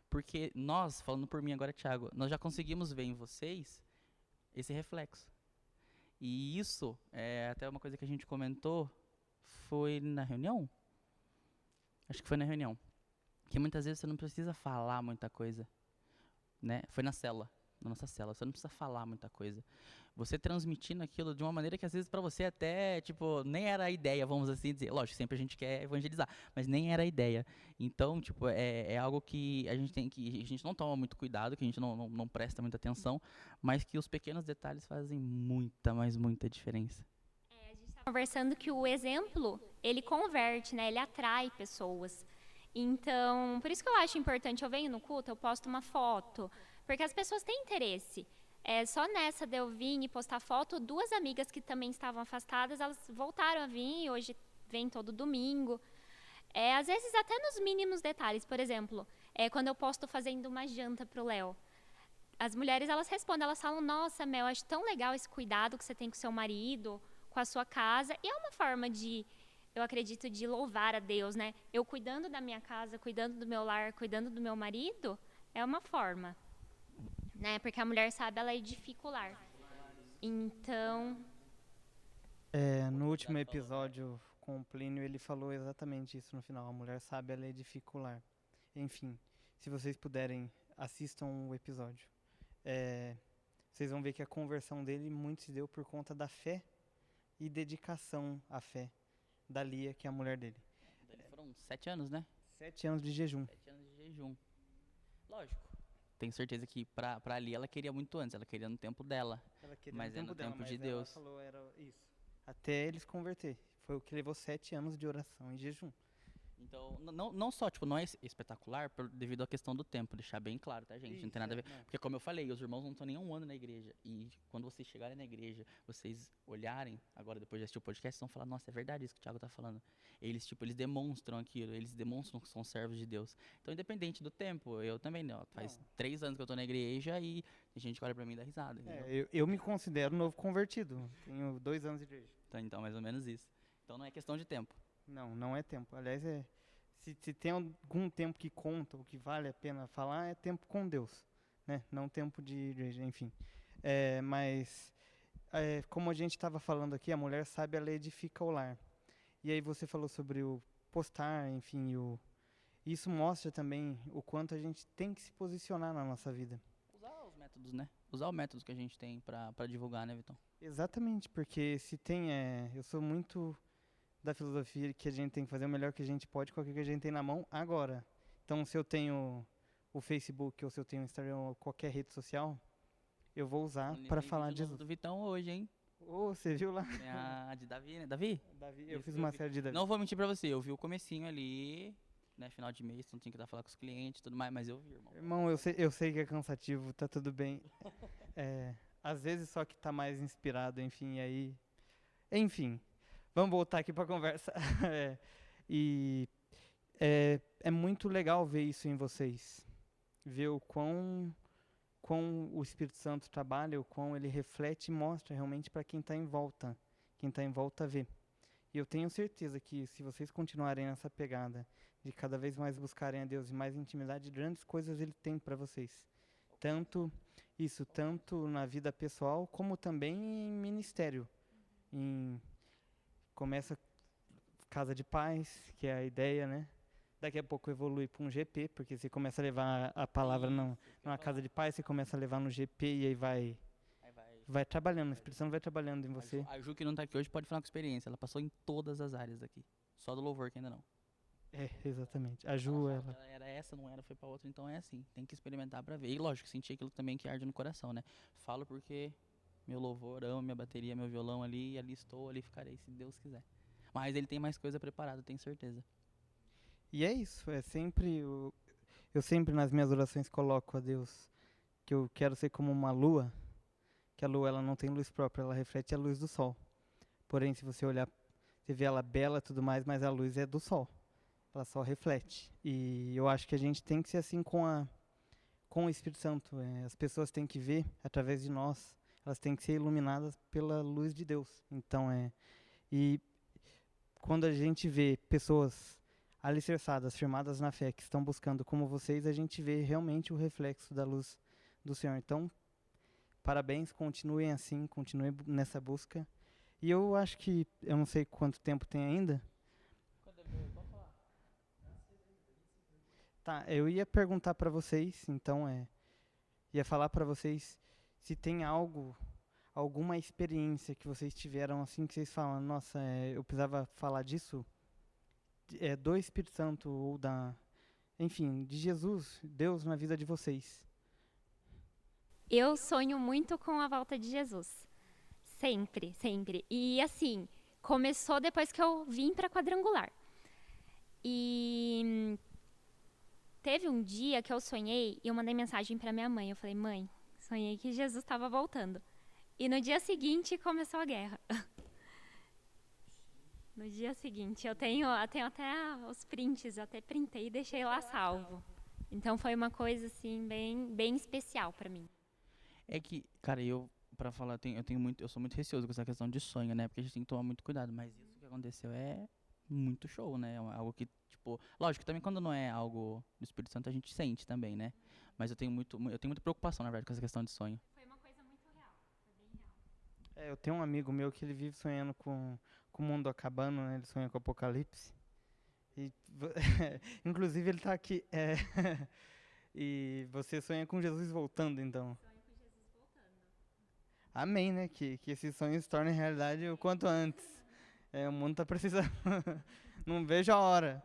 Porque nós, falando por mim agora, Thiago, nós já conseguimos ver em vocês esse reflexo. E isso, até uma coisa que a gente comentou, foi na reunião? Acho que foi na reunião. Que muitas vezes você não precisa falar muita coisa, né? Foi na nossa célula, você não precisa falar muita coisa. Você transmitindo aquilo de uma maneira que às vezes para você até, tipo, nem era a ideia, vamos assim dizer. Lógico, sempre a gente quer evangelizar, mas nem era a ideia. Então, tipo, é algo que a gente não toma muito cuidado, que a gente não presta muita atenção, mas que os pequenos detalhes fazem muita, mas muita diferença. A gente está conversando que o exemplo, ele converte, né? Ele atrai pessoas. Então, por isso que eu acho importante, eu venho no culto, eu posto uma foto, porque as pessoas têm interesse. Só nessa de eu vir e postar foto, 2 amigas que também estavam afastadas, elas voltaram a vir, hoje vem todo domingo. Às vezes até nos mínimos detalhes, por exemplo, quando eu posto fazendo uma janta pro Léo. as mulheres, elas respondem, elas falam, nossa, Mel, acho tão legal esse cuidado que você tem com seu marido, com a sua casa. E é uma forma de, eu acredito, de louvar a Deus, né? Eu cuidando da minha casa, cuidando do meu lar, cuidando do meu marido, é uma forma, né? Porque a mulher sabe, ela edifica o lar. Então, No último episódio com o Plínio, ele falou exatamente isso no final. A mulher sabe, ela edifica o lar. Enfim, se vocês puderem, assistam o episódio. Vocês vão ver que a conversão dele muito se deu por conta da fé e dedicação à fé da Lia, que é a mulher dele. Foram 7 anos, né? 7 anos de jejum. 7 anos de jejum. Lógico. Tenho certeza que pra Lia ela queria muito antes, ela queria no tempo dela. Ela queria Mas é no tempo de Deus. Ela falou, era isso. Até eles converter. Foi o que levou 7 anos de oração e jejum. Então, não só, tipo, não é espetacular devido à questão do tempo, deixar bem claro, tá, gente? Não tem nada a ver. Não. Porque, como eu falei, os irmãos não estão nem 1 ano na igreja. E quando vocês chegarem na igreja, vocês olharem, agora depois de assistir o podcast, vão falar, nossa, é verdade isso que o Thiago tá falando. Eles, tipo, eles demonstram aquilo, eles demonstram que são servos de Deus. Então, independente do tempo, eu também não. Faz 3 anos que eu tô na igreja e tem gente que olha pra mim e dá risada. Eu me considero novo convertido. Tenho 2 anos de igreja. Então, mais ou menos isso. Então, não é questão de tempo. Não é tempo. Aliás, se tem algum tempo que conta, o que vale a pena falar, é tempo com Deus, né? Não tempo de igreja, enfim. Mas, como a gente estava falando aqui, a mulher sabe, ela edifica o lar. E aí você falou sobre o postar, enfim, isso mostra também o quanto a gente tem que se posicionar na nossa vida. Usar os métodos, né? Usar o método que a gente tem pra divulgar, né, Vitão? Exatamente, porque se tem, eu sou muito da filosofia que a gente tem que fazer o melhor que a gente pode com aquilo que a gente tem na mão agora. Então, se eu tenho o Facebook ou se eu tenho o Instagram ou qualquer rede social, eu vou usar para falar de Jesus. Do Vitão hoje, hein? Você viu lá? É a de Davi, né? Davi? Eu fiz uma série de Davi. Não vou mentir pra você, eu vi o comecinho ali, né? Final de mês, então tinha que dar falar com os clientes e tudo mais, mas eu vi, irmão. Irmão, eu sei que é cansativo, tá tudo bem. Às vezes só que tá mais inspirado, enfim, aí... Enfim, vamos voltar aqui pra conversa. É muito legal ver isso em vocês. Ver o quão o Espírito Santo trabalha, o quão ele reflete e mostra realmente para quem está em volta. Quem está em volta vê. E eu tenho certeza que se vocês continuarem nessa pegada de cada vez mais buscarem a Deus e mais intimidade, grandes coisas ele tem para vocês. Tanto na vida pessoal, como também em ministério. Começa casa de paz, que é a ideia, né? Daqui a pouco evolui para um GP, porque você começa a levar a palavra numa casa de paz, você começa a levar no GP e aí vai trabalhando, o Espírito Santo vai trabalhando em você. A Ju que não tá aqui hoje pode falar com experiência, ela passou em todas as áreas daqui. Só do louvor que ainda não. Exatamente. A Ju, ela era essa, não era, foi pra outra, então é assim. Tem que experimentar pra ver. E lógico, sentir aquilo também que arde no coração, né? Falo porque meu louvor, amo minha bateria, meu violão ali, e ali estou, ali ficarei, se Deus quiser. Mas ele tem mais coisa preparada, tenho certeza. E é isso, eu sempre nas minhas orações coloco a Deus que eu quero ser como uma lua, que a lua ela não tem luz própria, ela reflete a luz do sol. Porém, se você olhar, você vê ela bela e tudo mais, mas a luz é do sol, ela só reflete. E eu acho que a gente tem que ser assim com o Espírito Santo, as pessoas têm que ver através de nós, elas têm que ser iluminadas pela luz de Deus. Então, e quando a gente vê pessoas alicerçadas, firmadas na fé, que estão buscando como vocês, a gente vê realmente o reflexo da luz do Senhor. Então, parabéns, continuem assim, continuem nessa busca. E eu acho que, eu não sei quanto tempo tem ainda. Tá, eu ia perguntar para vocês, então, ia falar para vocês se tem alguma experiência que vocês tiveram, assim, que vocês falam, nossa, eu precisava falar disso, do Espírito Santo ou enfim, de Jesus, Deus na vida de vocês. Eu sonho muito com a volta de Jesus. Sempre, sempre. E assim, começou depois que eu vim para Quadrangular. E teve um dia que eu sonhei e eu mandei mensagem para minha mãe. Eu falei, mãe, sonhei que Jesus estava voltando. E no dia seguinte começou a guerra. No dia seguinte, eu tenho até os prints, eu até printei e deixei lá salvo. Então foi uma coisa assim bem especial para mim. É que, cara, pra falar, eu sou muito receoso com essa questão de sonho, né? Porque a gente tem que tomar muito cuidado. Mas isso que aconteceu é muito show, né? Algo que, tipo, lógico que também quando não é algo do Espírito Santo a gente sente também, né? Mas eu tenho muita preocupação, na verdade, com essa questão de sonho. Foi uma coisa muito real, foi bem real. Eu tenho um amigo meu que ele vive sonhando com o mundo acabando, né? Ele sonha com o apocalipse. E, inclusive ele tá aqui. E você sonha com Jesus voltando, então. Sonho com Jesus voltando. Amém, né? Que esse sonho se torne realidade o quanto antes. O mundo tá precisando. Não vejo a hora.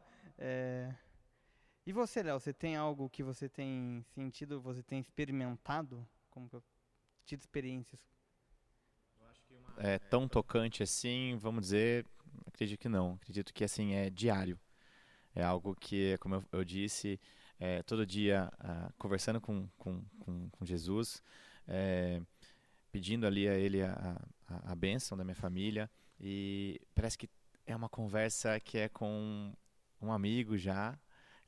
E você, Léo, você tem algo que você tem sentido, você tem experimentado? Como que eu tido experiências? É tão tocante assim, vamos dizer, acredito que não. Acredito que assim é diário. É algo que, como eu disse, todo dia conversando com Jesus, pedindo ali a Ele a bênção da minha família. E parece que é uma conversa que é com um amigo já.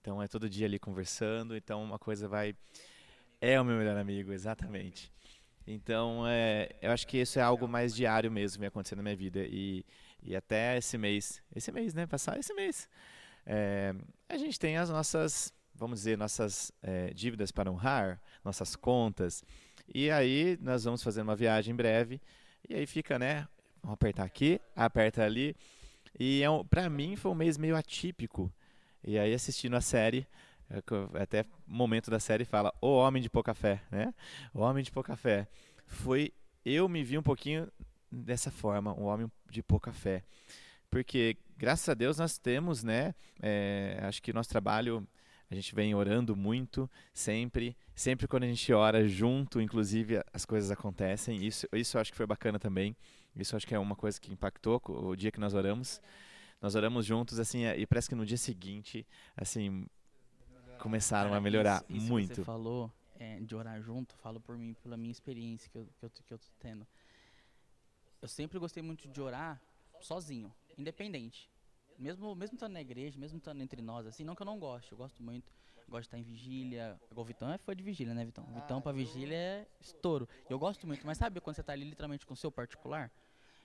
Então é todo dia ali conversando. Então uma coisa vai. É o meu melhor amigo, exatamente. Então eu acho que isso é algo mais diário mesmo, vem acontecendo na minha vida. E até esse mês, né? Passar esse mês. A gente tem as nossas, vamos dizer, nossas dívidas para honrar, nossas contas. E aí nós vamos fazer uma viagem em breve. E aí fica, né? Vamos apertar aqui, aperta ali. E pra mim foi um mês meio atípico. E aí assistindo a série, até o momento da série fala O Homem de Pouca Fé, né? O Homem de Pouca Fé. Eu me vi um pouquinho dessa forma, um homem de pouca fé. Porque, graças a Deus, nós temos, né? Acho que o nosso trabalho, a gente vem orando muito, sempre. Sempre quando a gente ora junto, inclusive, as coisas acontecem. Isso eu acho que foi bacana também. Isso eu acho que é uma coisa que impactou o dia que nós oramos. Nós oramos juntos, assim, e parece que no dia seguinte, assim, começaram Cara, a melhorar isso que muito. você falou de orar junto, falo por mim, pela minha experiência que eu tô tendo. Eu sempre gostei muito de orar sozinho, independente. Mesmo estando na igreja, mesmo estando entre nós, assim, não que eu não goste, eu gosto muito. Gosto de estar em vigília. O Vitão foi de vigília, né, Vitão? Vitão pra vigília é estouro. Eu gosto muito, mas sabe quando você tá ali literalmente com o seu particular?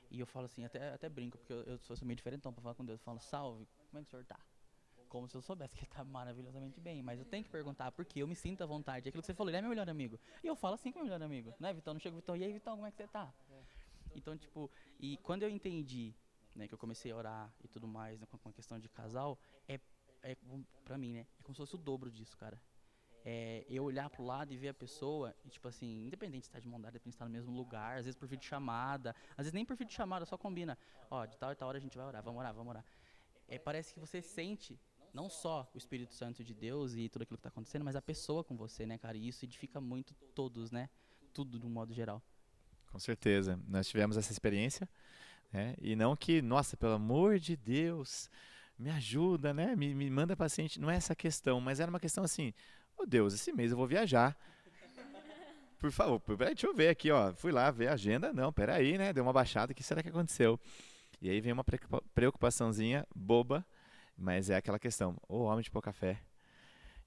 E eu falo assim, até brinco, porque eu sou meio diferentão pra falar com Deus. Eu falo, salve, como é que o senhor tá? Como se eu soubesse que ele tá maravilhosamente bem. Mas eu tenho que perguntar, porque eu me sinto à vontade. É aquilo que você falou, ele é meu melhor amigo. E eu falo assim com o meu melhor amigo, né, Vitão? Não chega o Vitão, e aí, Vitão, como é que você tá? Então, tipo, e quando eu entendi, né, que eu comecei a orar e tudo mais, né, com a questão de casal, pra mim, né, é como se fosse o dobro disso, cara. Eu olhar pro lado e ver a pessoa, e tipo assim, independente de estar de mão dada, independente de estar no mesmo lugar, às vezes por videochamada, às vezes nem por videochamada, só combina. Ó, de tal e tal hora a gente vai orar, vamos orar, vamos orar. Parece que você sente não só o Espírito Santo de Deus e tudo aquilo que tá acontecendo, mas a pessoa com você, né, cara? E isso edifica muito todos, né? Tudo de um modo geral. Com certeza. Nós tivemos essa experiência, né? E não que, nossa, pelo amor de Deus, me ajuda, né? Me manda paciente. Não é essa questão, mas era uma questão assim, oh Deus, esse mês eu vou viajar. Por favor, peraí, deixa eu ver aqui, ó. Fui lá ver a agenda. Não, peraí, né? Deu uma baixada, o que será que aconteceu? E aí vem uma preocupaçãozinha boba, mas é aquela questão, ô homem de pouca fé.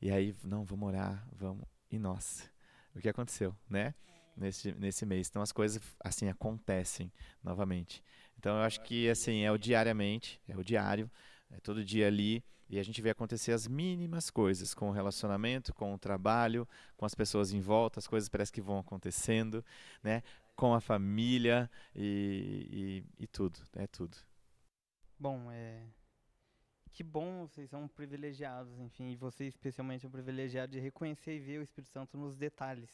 E aí, não, vamos orar, vamos. E nossa, o que aconteceu, né? Nesse mês. Então as coisas assim acontecem novamente. Então eu acho que assim é o diariamente, é o diário, é todo dia ali e a gente vê acontecer as mínimas coisas com o relacionamento, com o trabalho, com as pessoas em volta, as coisas parece que vão acontecendo, né? Com a família e tudo, é tudo. Bom, que bom, vocês são privilegiados, enfim, e você especialmente é um privilegiado de reconhecer e ver o Espírito Santo nos detalhes.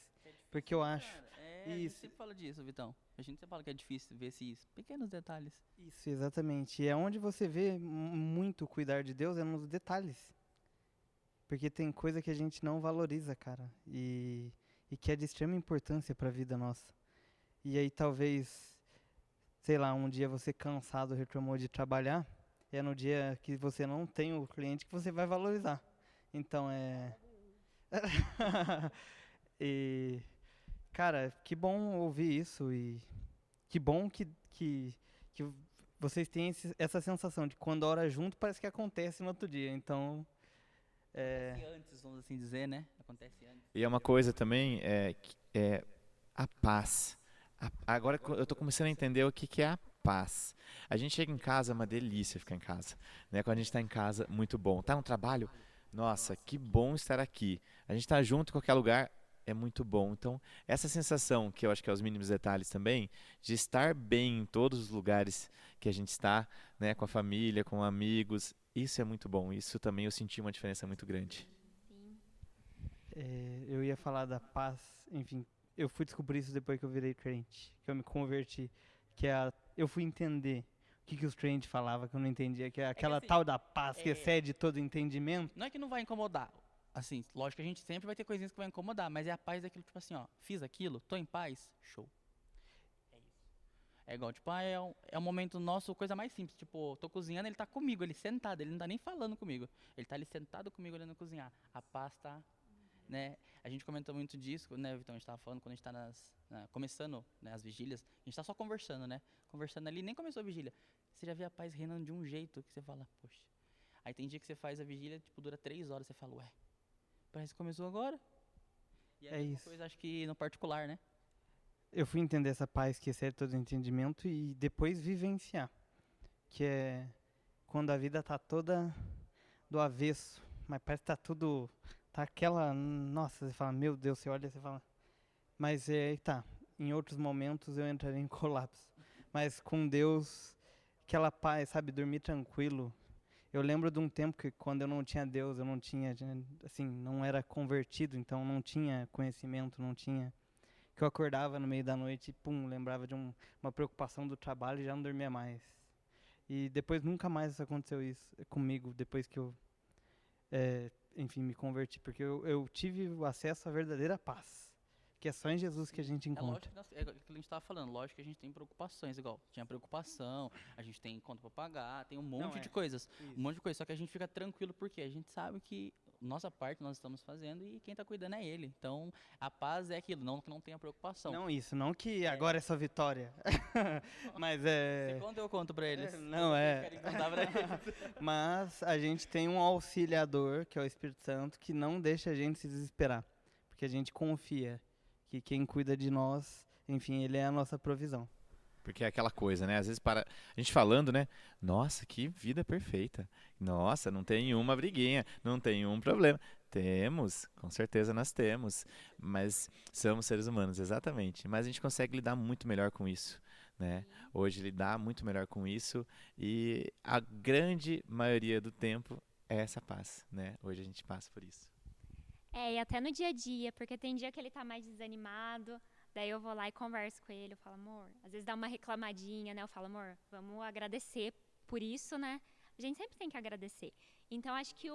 Porque eu acho. Cara, a gente Isso, sempre fala disso, Vitão. A gente sempre fala que é difícil ver esses pequenos detalhes. isso, exatamente. E é onde você vê muito cuidar de Deus, é nos detalhes. Porque tem coisa que a gente não valoriza, cara. E que é de extrema importância para a vida nossa. E aí talvez, sei lá, um dia você cansado reclamou de trabalhar, é no dia que você não tem o cliente que você vai valorizar. Então e, cara, que bom ouvir isso e que bom que vocês têm essa sensação de quando ora junto parece que acontece no outro dia. Então, Acontece antes, vamos assim dizer, né? Acontece antes. E é uma coisa também A paz. Agora eu estou começando a entender o que é a paz. A gente chega em casa, é uma delícia ficar em casa. Né? Quando a gente está em casa, muito bom. Tá no trabalho? Nossa, que bom estar aqui. A gente está junto em qualquer lugar, é muito bom. Então, essa sensação, que eu acho que é os mínimos detalhes também, de estar bem em todos os lugares que a gente está, né? Com a família, com amigos, isso é muito bom. Isso também eu senti uma diferença muito grande. Sim. Eu ia falar da paz, enfim, eu fui descobrir isso depois que eu virei crente, que eu me converti, eu fui entender o que os crentes falavam que eu não entendia, que é aquela assim, tal da paz que é- excede todo entendimento. Não é que não vai incomodar. Assim, lógico que a gente sempre vai ter coisinhas que vai incomodar, mas é a paz daquilo, tipo assim, ó, fiz aquilo, tô em paz, show. É isso. É igual, tipo, é um momento nosso, coisa mais simples, tipo, tô cozinhando, ele tá comigo, ele sentado, ele não tá nem falando comigo. Ele tá ali sentado comigo olhando cozinhar. A paz tá, né? A gente comentou muito disso, né, Vitão? A gente tava falando quando a gente tá começando, né, as vigílias, a gente tá só conversando, né? Conversando ali, nem começou a vigília. Você já vê a paz reinando de um jeito que você fala, poxa. Aí tem dia que você faz a vigília, tipo, dura 3 horas, você fala, ué, parece que começou agora. E é a É mesma isso. coisa, acho que no particular, né? Eu fui entender essa paz que excede todo entendimento e depois vivenciar, que é quando a vida tá toda do avesso, mas parece que tá tudo, tá aquela, nossa, você fala, meu Deus, você olha e você fala, mas tá, em outros momentos eu entraria em colapso, mas com Deus, aquela paz, sabe, dormir tranquilo. Eu lembro de um tempo que quando eu não tinha Deus, eu não tinha, assim, não era convertido, então não tinha conhecimento, não tinha, que eu acordava no meio da noite e pum, lembrava de uma preocupação do trabalho e já não dormia mais. E depois nunca mais aconteceu isso comigo, depois que eu, enfim, me converti, porque eu tive o acesso à verdadeira paz, que é só em Jesus que a gente É encontra. lógico que é aquilo que a gente tava falando, lógico que a gente tem preocupações, igual, tinha preocupação, a gente tem conta pra pagar, tem um monte de coisas, um monte de coisa, só que a gente fica tranquilo porque a gente sabe que nossa parte nós estamos fazendo e quem tá cuidando é ele. Então, a paz é aquilo, não que não tenha preocupação. Não isso, não que agora é só vitória, mas Você conta, eu conto pra eles. Não, Vocês querem contar pra eles. mas a gente tem um auxiliador, que é o Espírito Santo, que não deixa a gente se desesperar, porque a gente confia que quem cuida de nós, enfim, ele é a nossa provisão. Porque é aquela coisa, né? Às vezes para a gente falando, né? Nossa, que vida perfeita. Nossa, não tem uma briguinha, não tem um problema. Temos, com certeza nós temos, mas somos seres humanos, exatamente. Mas a gente consegue lidar muito melhor com isso, né? Hoje lidar muito melhor com isso e a grande maioria do tempo é essa paz, né? Hoje a gente passa por isso. E até no dia a dia, porque tem dia que ele tá mais desanimado, daí eu vou lá e converso com ele, eu falo, amor, às vezes dá uma reclamadinha, né? Eu falo, amor, vamos agradecer por isso, né? A gente sempre tem que agradecer. Então, acho que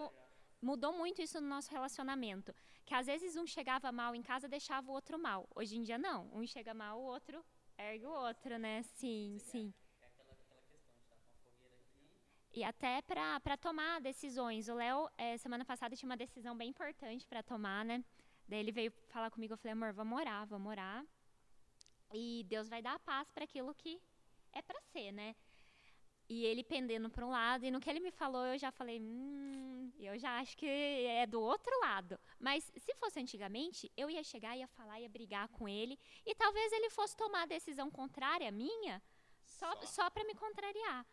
mudou muito isso no nosso relacionamento, que às vezes um chegava mal em casa, deixava o outro mal. Hoje em dia, não. Um chega mal, o outro ergue o outro, né? Sim, sim. E até para tomar decisões. O Léo, semana passada, tinha uma decisão bem importante para tomar, né? Daí ele veio falar comigo, eu falei, amor, vamos orar. E Deus vai dar a paz para aquilo que é para ser, né? E ele pendendo para um lado, e no que ele me falou, eu já falei, eu já acho que é do outro lado. Mas se fosse antigamente, eu ia chegar, ia falar, ia brigar com ele, e talvez ele fosse tomar a decisão contrária à minha, só para me contrariar.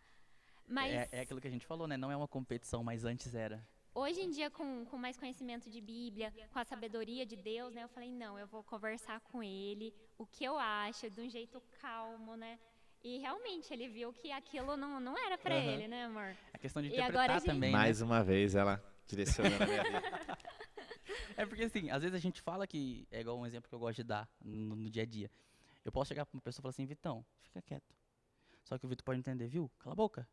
Mas É aquilo que a gente falou, né? Não é uma competição, mas antes era. hoje em dia, com mais conhecimento de Bíblia, com a sabedoria de Deus, né? Eu falei, não, eu vou conversar com ele, o que eu acho, de um jeito calmo, né? E realmente, ele viu que aquilo não era pra ele, né, amor? É questão de E agora interpretar a gente- também, né? Mais uma vez ela direcionando a minha vida. É porque assim, às vezes a gente fala que, é igual um exemplo que eu gosto de dar no dia a dia. Eu posso chegar pra uma pessoa e falar assim, Vitão, fica quieto. Só que o Vitor pode entender, viu? Cala a boca.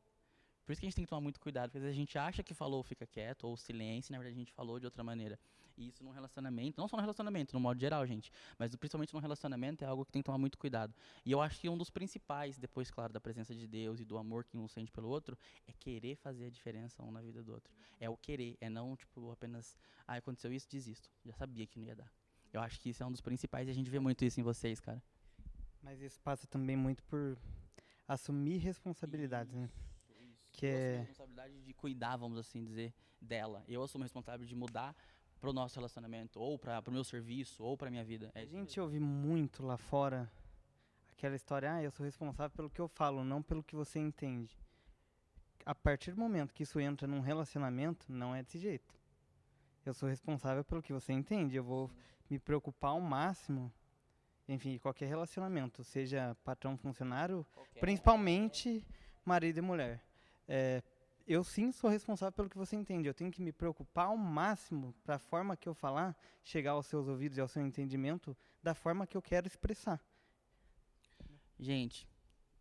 Por isso que a gente tem que tomar muito cuidado, porque às vezes a gente acha que falou fica quieto, ou silêncio, e na verdade a gente falou de outra maneira. E isso num relacionamento, não só no relacionamento, no modo geral, gente, mas principalmente no relacionamento é algo que tem que tomar muito cuidado. E eu acho que um dos principais, depois, claro, da presença de Deus e do amor que um sente pelo outro, é querer fazer a diferença um na vida do outro. É o querer, é não, tipo, apenas, aconteceu isso, desisto. Já sabia que não ia dar. Eu acho que isso é um dos principais e a gente vê muito isso em vocês, cara. Mas isso passa também muito por assumir responsabilidades, né? Que Eu assumo a é responsabilidade de cuidar, vamos assim dizer, dela. Eu assumo a responsabilidade de mudar pro nosso relacionamento, ou pro meu serviço, ou pra minha vida. A gente ouve muito lá fora aquela história, eu sou responsável pelo que eu falo, não pelo que você entende. A partir do momento que isso entra num relacionamento, não é desse jeito. Eu sou responsável pelo que você entende, eu vou me preocupar ao máximo, enfim, qualquer relacionamento, seja patrão, funcionário, principalmente marido e mulher. Eu sim sou responsável pelo que você entende, eu tenho que me preocupar ao máximo para a forma que eu falar chegar aos seus ouvidos e ao seu entendimento da forma que eu quero expressar. Gente,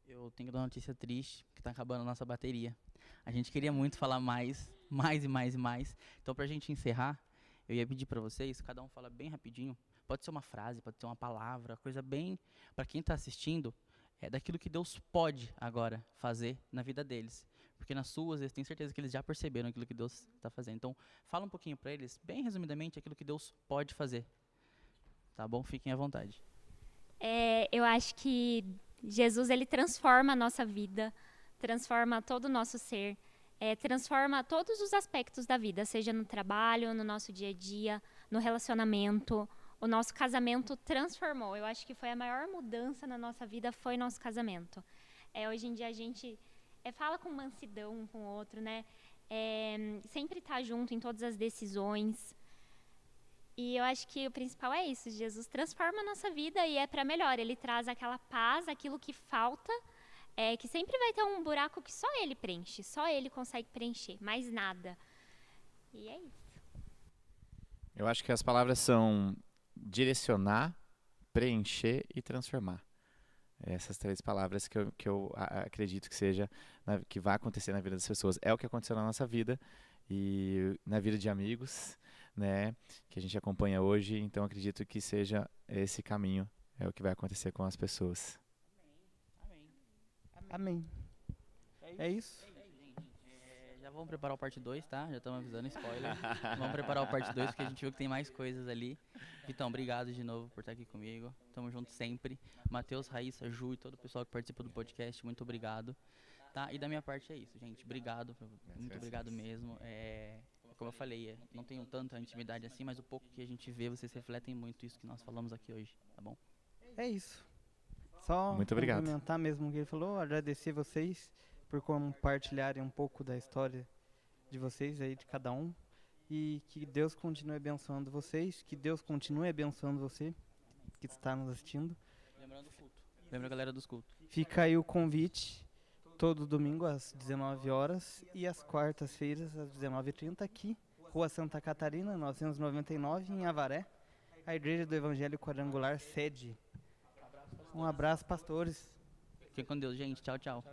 eu tenho que dar uma notícia triste, que tá acabando a nossa bateria. A gente queria muito falar mais e mais e mais. Então, pra gente encerrar, eu ia pedir pra vocês, cada um fala bem rapidinho. Pode ser uma frase, pode ser uma palavra, coisa bem, pra quem tá assistindo, daquilo que Deus pode agora fazer na vida deles. Porque nas suas, eu tenho certeza que eles já perceberam aquilo que Deus tá fazendo. Então, fala um pouquinho pra eles, bem resumidamente, aquilo que Deus pode fazer. Tá bom? Fiquem à vontade. Eu acho que Jesus, ele transforma a nossa vida, transforma todo o nosso ser, transforma todos os aspectos da vida, seja no trabalho, no nosso dia a dia, no relacionamento. O nosso casamento transformou. Eu acho que foi a maior mudança na nossa vida, foi nosso casamento. Hoje em dia a gente fala com mansidão um com o outro, né? Sempre tá junto em todas as decisões. E eu acho que o principal é isso, Jesus transforma a nossa vida e é para melhor. Ele traz aquela paz, aquilo que falta, que sempre vai ter um buraco que só Ele preenche, só Ele consegue preencher, mais nada. E é isso. Eu acho que as palavras são direcionar, preencher e transformar. Essas 3 palavras que eu acredito que seja, que vai acontecer na vida das pessoas. É o que aconteceu na nossa vida e na vida de amigos, né, que a gente acompanha hoje. Então acredito que seja esse caminho, é o que vai acontecer com as pessoas. Amém. É isso. Já vamos preparar o parte 2, tá? Já estamos avisando, spoiler. Vamos preparar o parte 2, porque a gente viu que tem mais coisas ali. Vitão, obrigado de novo por estar aqui comigo. Tamo junto sempre. Matheus, Raíssa, Ju e todo o pessoal que participa do podcast, muito obrigado. Tá? E da minha parte é isso, gente. Obrigado, muito obrigado mesmo. Como eu falei, não tenho tanta intimidade assim, mas o pouco que a gente vê, vocês refletem muito isso que nós falamos aqui hoje, tá bom? É isso. Só Muito obrigado. complementar mesmo o que ele falou, agradecer vocês por compartilharem um pouco da história de vocês aí, de cada um. E que Deus continue abençoando vocês, que Deus continue abençoando você que está nos assistindo. Lembrando o culto. Lembra a galera dos cultos. Fica aí o convite, todo domingo às 19 horas e às quartas-feiras às 19h30 aqui, Rua Santa Catarina, 999, em Avaré, a Igreja do Evangelho Quadrangular sede. Um abraço, pastores. Fiquem com Deus, gente. Tchau, tchau.